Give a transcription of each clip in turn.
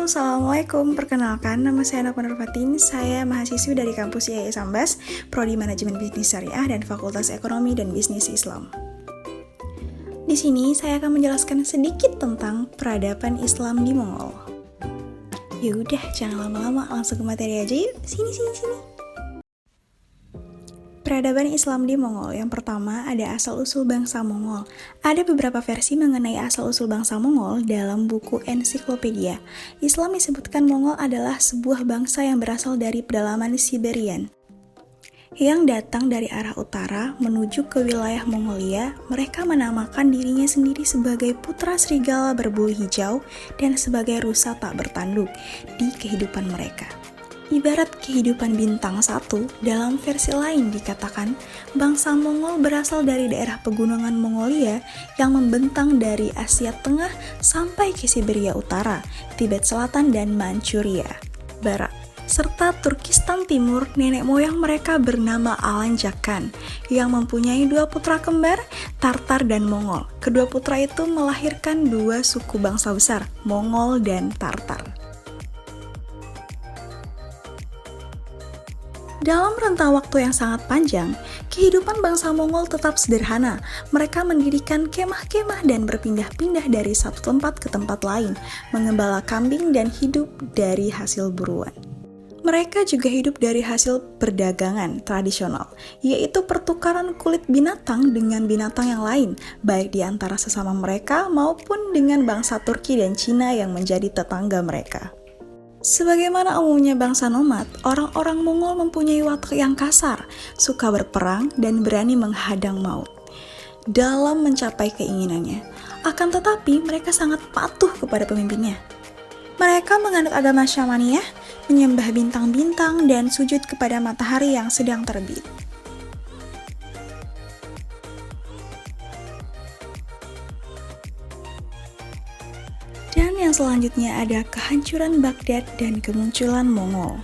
Assalamualaikum. Perkenalkan, nama saya Nova Nurfatin. Saya mahasiswi dari kampus IAIN Ambas, Prodi Manajemen Bisnis Syariah dan Fakultas Ekonomi dan Bisnis Islam. Di sini saya akan menjelaskan sedikit tentang peradaban Islam di Mongol. Yaudah, jangan lama-lama, langsung ke materi aja yuk. Sini. Peradaban Islam di Mongol. Yang pertama ada asal-usul bangsa Mongol. Ada beberapa versi mengenai asal-usul bangsa Mongol dalam buku ensiklopedia. Islam disebutkan Mongol adalah sebuah bangsa yang berasal dari pedalaman Siberian, yang datang dari arah utara menuju ke wilayah Mongolia. Mereka menamakan dirinya sendiri sebagai putra serigala berbulu hijau dan sebagai rusa tak bertanduk di kehidupan mereka. Ibarat kehidupan bintang satu, dalam versi lain dikatakan bangsa Mongol berasal dari daerah pegunungan Mongolia yang membentang dari Asia Tengah sampai ke Siberia Utara, Tibet Selatan dan Manchuria Barat, serta Turkistan Timur. Nenek moyang mereka bernama Alanjakan yang mempunyai dua putra kembar, Tartar dan Mongol. Kedua putra itu melahirkan dua suku bangsa besar, Mongol dan Tartar. Dalam rentang waktu yang sangat panjang, kehidupan bangsa Mongol tetap sederhana. Mereka mendirikan kemah-kemah dan berpindah-pindah dari satu tempat ke tempat lain, mengembala kambing dan hidup dari hasil buruan. Mereka juga hidup dari hasil perdagangan tradisional, yaitu pertukaran kulit binatang dengan binatang yang lain, baik di antara sesama mereka maupun dengan bangsa Turki dan Cina yang menjadi tetangga mereka. Sebagaimana umumnya bangsa nomad, orang-orang Mongol mempunyai watak yang kasar, suka berperang, dan berani menghadang maut dalam mencapai keinginannya. Akan tetapi, mereka sangat patuh kepada pemimpinnya. Mereka menganut agama Syamaniyah, menyembah bintang-bintang, dan sujud kepada matahari yang sedang terbit. Dan yang selanjutnya ada kehancuran Baghdad dan kemunculan Mongol.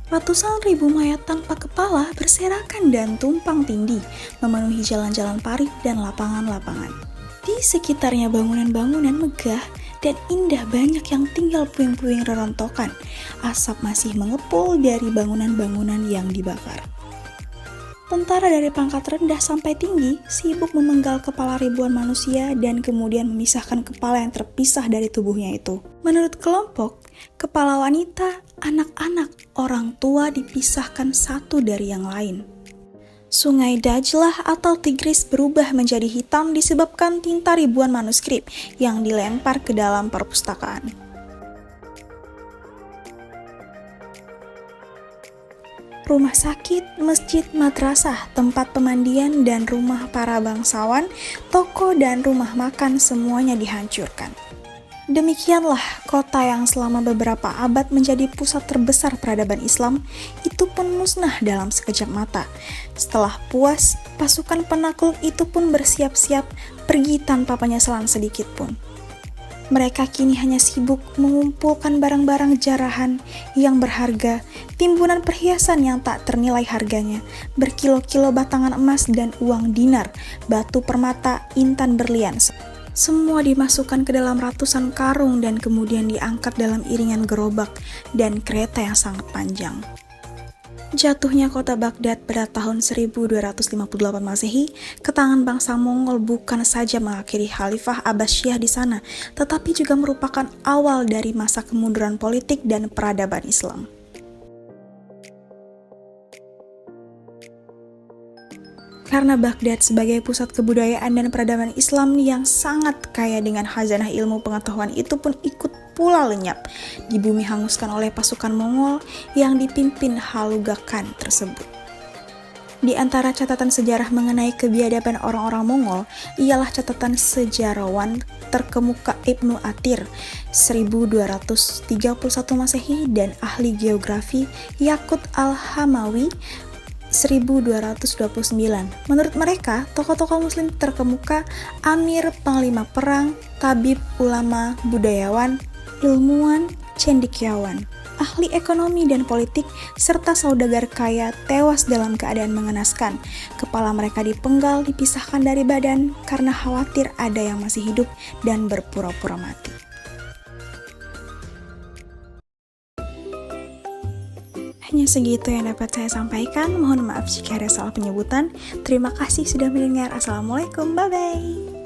Ratusan ribu mayat tanpa kepala berserakan dan tumpang tindih memenuhi jalan-jalan parit dan lapangan-lapangan. Di sekitarnya bangunan-bangunan megah dan indah banyak yang tinggal puing-puing rerontokan. Asap masih mengepul dari bangunan-bangunan yang dibakar. Tentara dari pangkat rendah sampai tinggi sibuk memenggal kepala ribuan manusia dan kemudian memisahkan kepala yang terpisah dari tubuhnya itu. Menurut kelompok, kepala wanita, anak-anak, orang tua dipisahkan satu dari yang lain. Sungai Dajlah atau Tigris berubah menjadi hitam disebabkan tinta ribuan manuskrip yang dilempar ke dalam perpustakaan. Rumah sakit, masjid, madrasah, tempat pemandian, dan rumah para bangsawan, toko dan rumah makan semuanya dihancurkan. Demikianlah kota yang selama beberapa abad menjadi pusat terbesar peradaban Islam, itu pun musnah dalam sekejap mata. Setelah puas, pasukan penakluk itu pun bersiap-siap pergi tanpa penyesalan sedikit pun. Mereka kini hanya sibuk mengumpulkan barang-barang jarahan yang berharga, timbunan perhiasan yang tak ternilai harganya, berkilo-kilo batangan emas dan uang dinar, batu permata, intan berlian. Semua dimasukkan ke dalam ratusan karung dan kemudian diangkat dalam iringan gerobak dan kereta yang sangat panjang. Jatuhnya kota Baghdad pada tahun 1258 Masehi ke tangan bangsa Mongol bukan saja mengakhiri Khalifah Abbasiyah di sana, tetapi juga merupakan awal dari masa kemunduran politik dan peradaban Islam. Karena Baghdad sebagai pusat kebudayaan dan peradaban Islam yang sangat kaya dengan khazanah ilmu pengetahuan itu pun ikut pula lenyap, di bumi hanguskan oleh pasukan Mongol yang dipimpin Hulagu Khan tersebut. Di antara catatan sejarah mengenai kebiadaban orang-orang Mongol ialah catatan sejarawan terkemuka Ibnu Athir 1231 Masehi dan ahli geografi Yaqut al-Hamawi 1229. Menurut mereka, tokoh-tokoh muslim terkemuka amir, panglima perang, tabib, ulama, budayawan, ilmuwan, cendekiawan, ahli ekonomi dan politik, serta saudagar kaya tewas dalam keadaan mengenaskan. Kepala mereka dipenggal, dipisahkan dari badan karena khawatir ada yang masih hidup dan berpura-pura mati. hanya segitu yang dapat saya sampaikan. Mohon maaf jika ada salah penyebutan. Terima kasih sudah mendengar. Assalamualaikum, bye-bye.